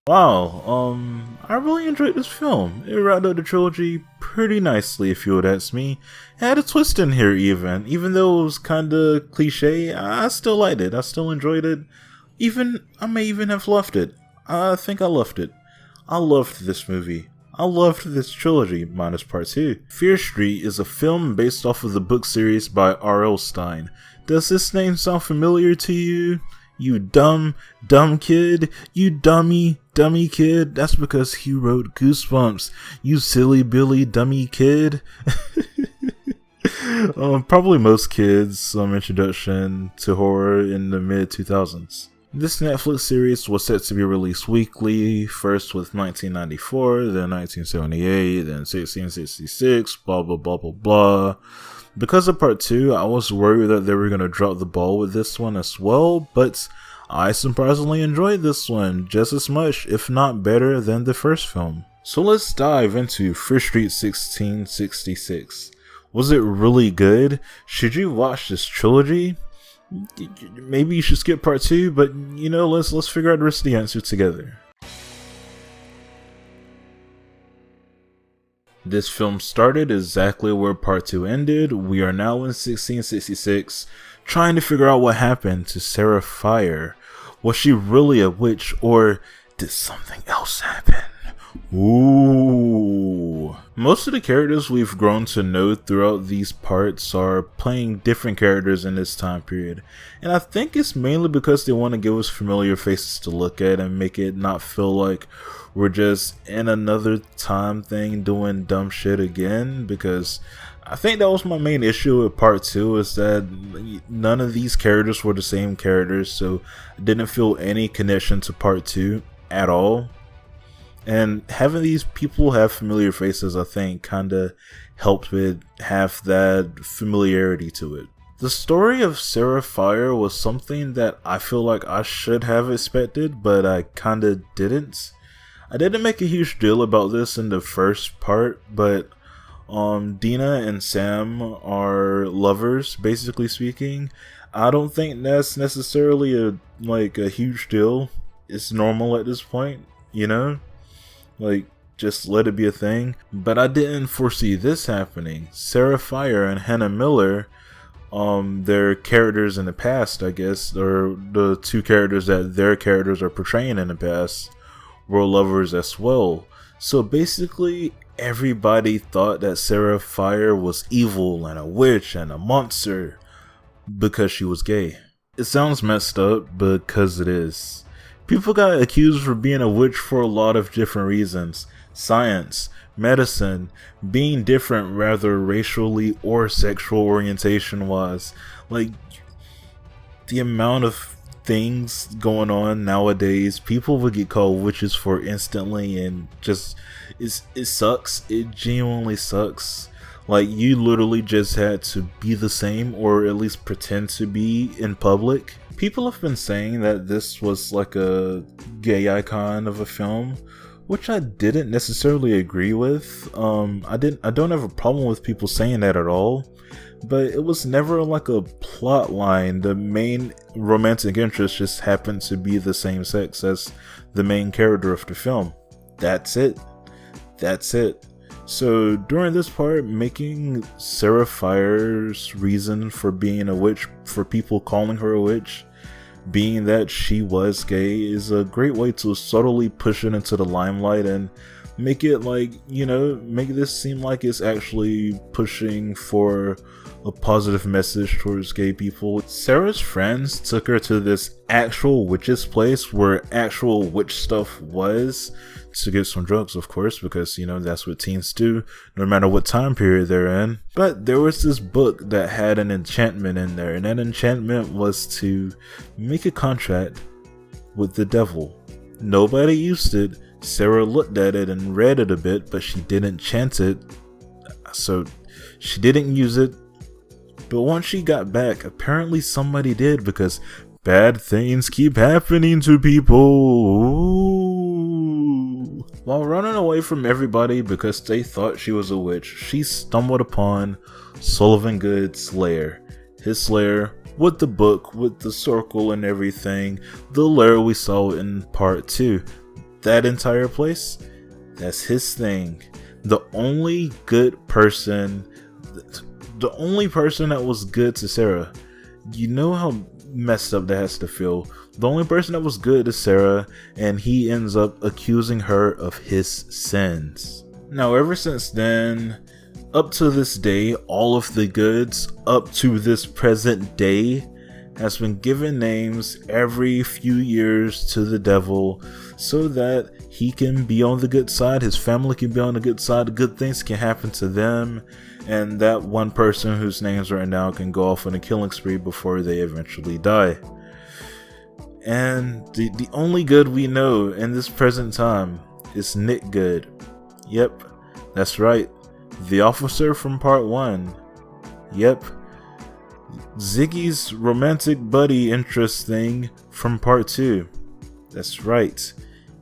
Wow, I really enjoyed this film. It wrapped up the trilogy pretty nicely, if you would ask me. It had a twist in here even though it was kinda cliche, I still liked it. I still enjoyed it. I may even have loved it. I think I loved it. I loved this movie. I loved this trilogy, minus part 2. Fear Street is a film based off of the book series by R.L. Stine. Does this name sound familiar to you? You dumb kid? You dummy kid? That's because he wrote Goosebumps. You silly Billy dummy kid? Probably most kids' introduction to horror in the mid 2000s. This Netflix series was set to be released weekly, first with 1994, then 1978, then 1666, blah blah blah blah blah. Because of part 2, I was worried that they were going to drop the ball with this one as well, but I surprisingly enjoyed this one just as much, if not better, than the first film. So let's dive into Fear Street 1666. Was it really good? Should you watch this trilogy? Maybe you should skip part 2, but let's figure out the rest of the answer together. This film started exactly where part 2 ended. We are now in 1666, trying to figure out what happened to Sarah Fire. Was she really a witch, or did something else happen? Ooh. Most of the characters we've grown to know throughout these parts are playing different characters in this time period, and I think it's mainly because they want to give us familiar faces to look at and make it not feel like we're just in another time thing doing dumb shit again, because I think that was my main issue with part 2, is that none of these characters were the same characters, so I didn't feel any connection to part 2 at all. And having these people have familiar faces, I think, kinda helped with have that familiarity to it. The story of Sarah Fire was something that I feel like I should have expected, but I kinda didn't. I didn't make a huge deal about this in the first part, but Dina and Sam are lovers, basically speaking. I don't think that's necessarily a huge deal. It's normal at this point, just let it be a thing. But I didn't foresee this happening. Sarah Fire and Hannah Miller, their characters in the past, I guess, or the two characters that their characters are portraying in the past, were lovers as well. So basically, everybody thought that Sarah Fire was evil and a witch and a monster because she was gay. It sounds messed up because it is. People got accused for being a witch for a lot of different reasons. Science, medicine, being different rather racially or sexual orientation wise. The amount of things going on nowadays, people would get called witches for instantly, and it sucks. It genuinely sucks. You literally just had to be the same, or at least pretend to be, in public. People have been saying that this was like a gay icon of a film, which I didn't necessarily agree with. I don't have a problem with people saying that at all, but it was never like a plot line. The main romantic interest just happened to be the same sex as the main character of the film. That's it. So during this part, making Sarah Fire's reason for being a witch, for people calling her a witch, being that she was gay, is a great way to subtly push it into the limelight and make it make this seem like it's actually pushing for a positive message towards gay people. Sarah's friends took her to this actual witch's place where actual witch stuff was, to get some drugs, of course, because that's what teens do no matter what time period they're in. But there was this book that had an enchantment in there, and that enchantment was to make a contract with the devil. Nobody used it. Sarah looked at it and read it a bit, but she didn't chant it, so she didn't use it. But once she got back, apparently somebody did, because bad things keep happening to people. Ooh. While running away from everybody because they thought she was a witch, she stumbled upon Sullivan Good's lair. His lair, with the book, with the circle and everything, the lair we saw in part 2. that entire place, that's his thing. The only person that was good to Sarah, you know how messed up that has to feel. The only person that was good to Sarah, and he ends up accusing her of his sins. Now, ever since then, up to this day, all of the goods up to this present day has been given names every few years to the devil so that he can be on the good side, his family can be on the good side, good things can happen to them, and that one person whose name's right now can go off on a killing spree before they eventually die. And the only good we know in this present time is Nick Good. Yep, that's right. The officer from part 1. Yep. Ziggy's romantic buddy interest thing from part 2. That's right.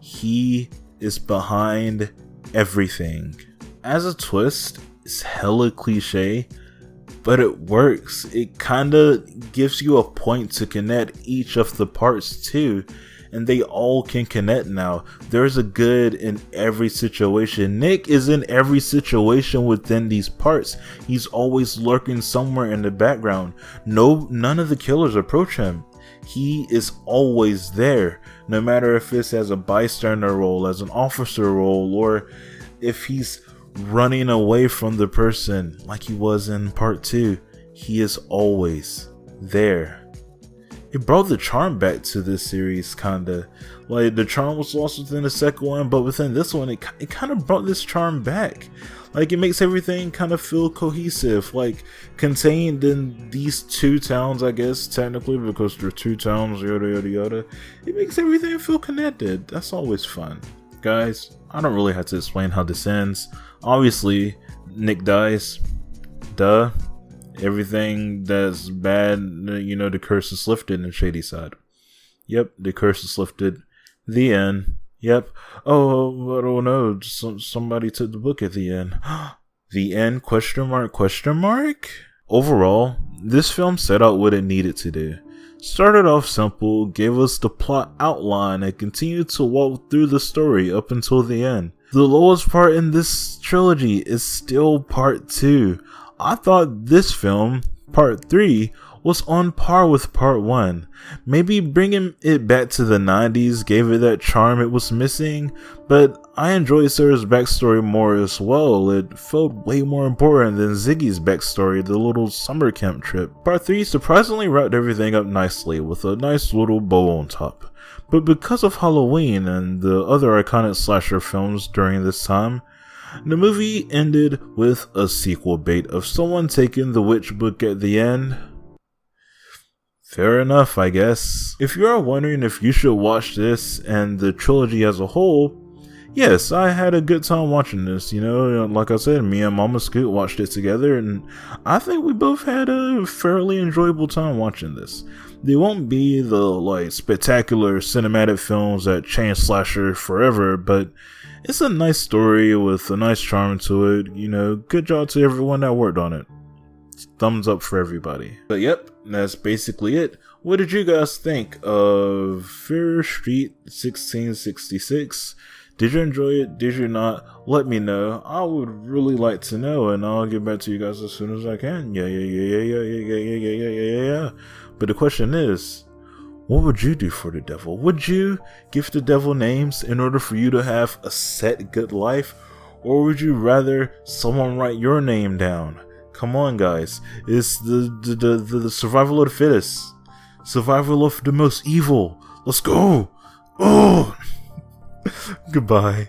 He is behind everything. As a twist, it's hella cliche, but it works. It kinda gives you a point to connect each of the parts to, and they all can connect now. There's a good in every situation. Nick is in every situation within these parts. He's always lurking somewhere in the background. None of the killers approach him. He is always there, no matter if it's as a bystander role, as an officer role, or if he's running away from the person like he was in part 2. He is always there. It brought the charm back to this series, kinda. Like, the charm was lost within the second one, but within this one, it kind of brought this charm back. Like, it makes everything kind of feel cohesive, like, contained in these two towns, I guess, technically, because they're two towns, yada yada yada. It makes everything feel connected. That's always fun. Guys, I don't really have to explain how this ends. Obviously, Nick dies. Duh. Everything that's bad, you know, the curse is lifted in Shadyside. Yep, the curse is lifted. The end. Yep. Oh no, somebody took the book at the end. The end? Question mark? Question mark? Overall, this film set out what it needed to do. Started off simple, gave us the plot outline, and continued to walk through the story up until the end. The lowest part in this trilogy is still part 2. I thought this film, part 3, was on par with part 1. Maybe bringing it back to the 90s gave it that charm it was missing, but I enjoyed Sarah's backstory more as well. It felt way more important than Ziggy's backstory, the little summer camp trip. Part 3 surprisingly wrapped everything up nicely with a nice little bow on top. But because of Halloween and the other iconic slasher films during this time, the movie ended with a sequel bait of someone taking the witch book at the end. Fair enough, I guess. If you are wondering if you should watch this and the trilogy as a whole, yes, I had a good time watching this. You know, like I said, me and Mama Scoot watched it together, and I think we both had a fairly enjoyable time watching this. They won't be the, like, spectacular cinematic films that change slasher forever, but it's a nice story with a nice charm to it. You know, good job to everyone that worked on it. Thumbs up for everybody. But yep, that's basically it. What did you guys think of Fear Street 1666? Did you enjoy it? Did you not? Let me know. I would really like to know, and I'll get back to you guys as soon as I can. Yeah. But the question is, what would you do for the devil? Would you give the devil names in order for you to have a set good life? Or would you rather someone write your name down? Come on, guys. It's the survival of the fittest. Survival of the most evil. Let's go. Oh! Goodbye.